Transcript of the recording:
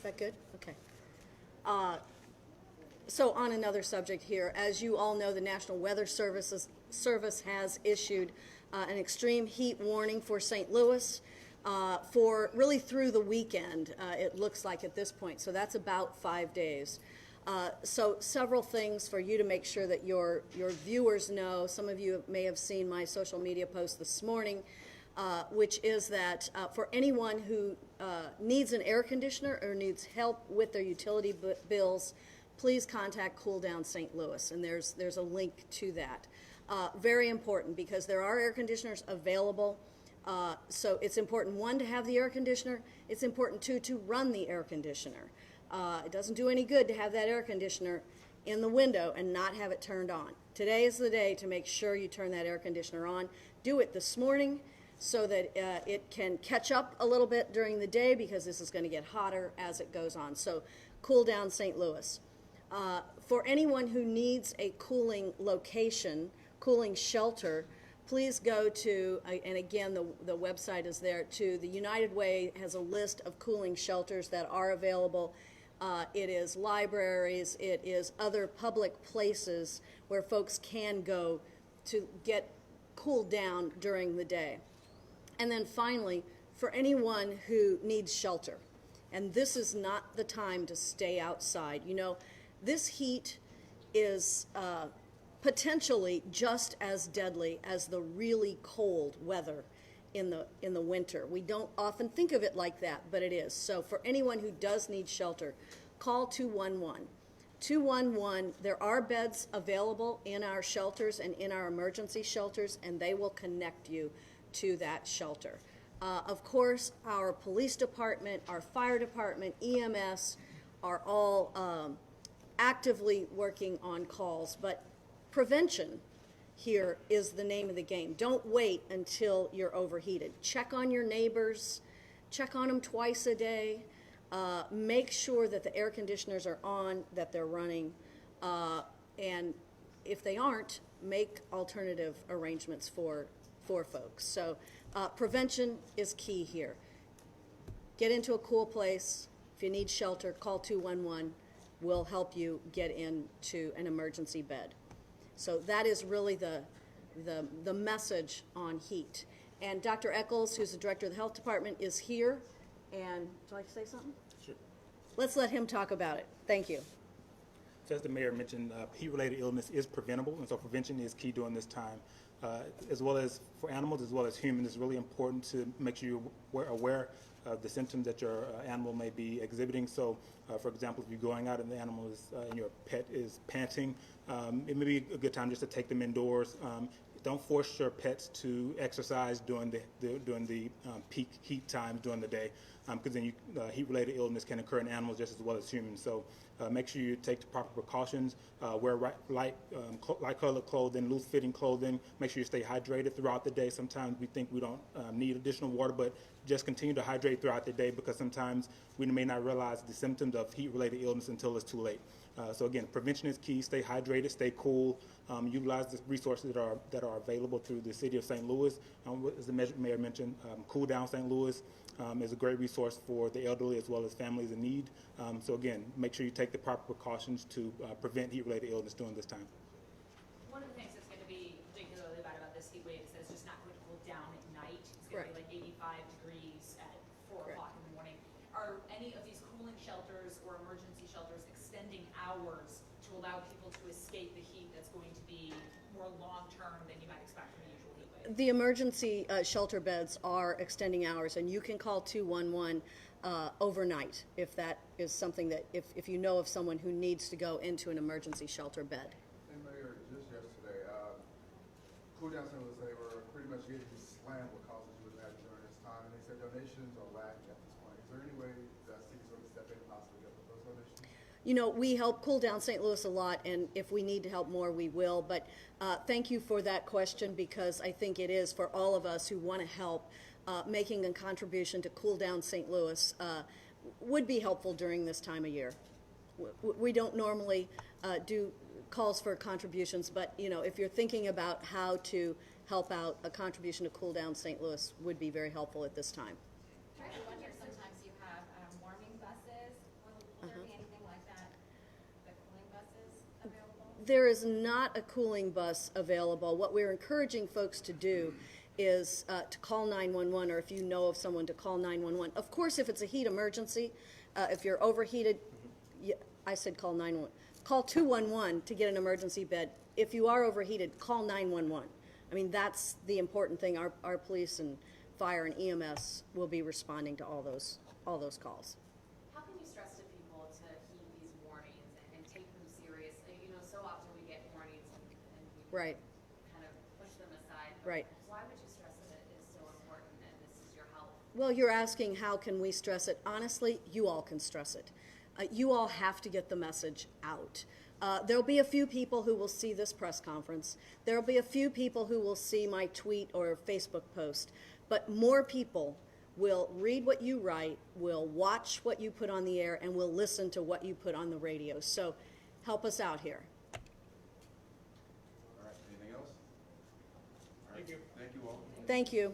Is that good? Okay. So on another subject here, as you all know, the National Weather Service has issued an extreme heat warning for St. Louis for really through the weekend, it looks like at this point. So that's about 5 days. So several things for you to make sure that your viewers know. Some of you may have seen my social media post this morning, which is that for anyone who needs an air conditioner or needs help with their utility bills, please contact Cool Down St. Louis, and there's a link to that. Very important because there are air conditioners available. So it's important, one, to have the air conditioner. It's important, two, to run the air conditioner. It doesn't do any good to have that air conditioner in the window and not have it turned on. Today is the day to make sure you turn that air conditioner on. Do it this morning so that it can catch up a little bit during the day, because this is going to get hotter as it goes on. So Cool Down St. Louis. For anyone who needs a cooling location, cooling shelter, please go to, and again, the website is there too, the United Way has a list of cooling shelters that are available. It is libraries, it is other public places where folks can go to get cooled down during the day. And then finally, for anyone who needs shelter, and this is not the time to stay outside. You know, this heat is potentially just as deadly as the really cold weather in the winter. We don't often think of it like that, but it is. So for anyone who does need shelter, call 211. 211, there are beds available in our shelters and in our emergency shelters, and they will connect you to that shelter. Of course, our police department, our fire department, EMS are all actively working on calls, but prevention here is the name of the game. Don't wait until you're overheated. Check on your neighbors, check on them twice a day. Make sure that the air conditioners are on, that they're running, and if they aren't, make alternative arrangements for folks. So prevention is key here. Get into a cool place. If you need shelter, call 211. We'll help you get into an emergency bed. So that is really the message on heat. And Dr. Eccles, who's the director of the health department, is here. And would you like to say something? Sure. Let's let him talk about it. Thank you. So as the mayor mentioned, heat-related illness is preventable, and so prevention is key during this time. As well as for animals as well as humans, it's really important to make sure you're aware of the symptoms that your animal may be exhibiting. So, for example, if you're going out and the animal is, and your pet is panting, it may be a good time just to take them indoors. Don't force your pets to exercise during the peak heat times during the day, because then heat-related illness can occur in animals just as well as humans. So make sure you take the proper precautions. Wear light-colored clothing, loose-fitting clothing. Make sure you stay hydrated throughout the day. Sometimes we think we don't need additional water, but just continue to hydrate throughout the day, because sometimes we may not realize the symptoms of heat-related illness until it's too late. So again, prevention is key. Stay hydrated, stay cool. Utilize the resources that are available through the city of St. Louis. As the mayor mentioned, Cool Down St. Louis is a great resource for the elderly as well as families in need. So again, make sure you take the proper precautions to prevent heat-related illness during this time. One of the things that's going to be particularly bad about this heat wave is that it's just not going to cool down at night. It's going to be like 85 degrees at 4 o'clock in the morning. Are any of these cooling shelters or emergency shelters extending hours to allow people to escape the heat that's going to be more long-term than you might expect from a usual heat wave? The emergency shelter beds are extending hours, and you can call 211 overnight if that is something that, if you know of someone who needs to go into an emergency shelter bed. And Mayor, just yesterday, Cool Down St. Louis, they were pretty much getting slammed with calls that you would have during this time, and they said donations are lacking at this point. Is there any way the city sort of step in and possibly help with those donations? You know, we help Cool Down St. Louis a lot, and if we need to help more, we will. But thank you for that question, because I think it is for all of us who want to help. Making a contribution to Cool Down St. Louis would be helpful during this time of year. We don't normally do calls for contributions, but you know, if you're thinking about how to help out, a contribution to Cool Down St. Louis would be very helpful at this time. I wonder, sometimes you have warming buses There is not a cooling bus available. What we're encouraging folks to do is to call 911, or if you know of someone, to call 911. Of course, if it's a heat emergency, if you're overheated, I said call 911. Call 211 to get an emergency bed. If you are overheated, call 911. I mean, that's the important thing. Our police and fire and EMS will be responding to all those calls. How can you stress to people to heed these warnings and take them seriously? You know, so often we get warnings and we Right. kind of push them aside. Right. Why would you stress that it is so important and this is your health? Well, you're asking how can we stress it. Honestly, you all can stress it. You all have to get the message out. There'll be a few people who will see this press conference. There'll be a few people who will see my tweet or Facebook post. But more people will read what you write, will watch what you put on the air, and will listen to what you put on the radio. So help us out here. All right, anything else? All right. Thank you. Thank you all. Thank you.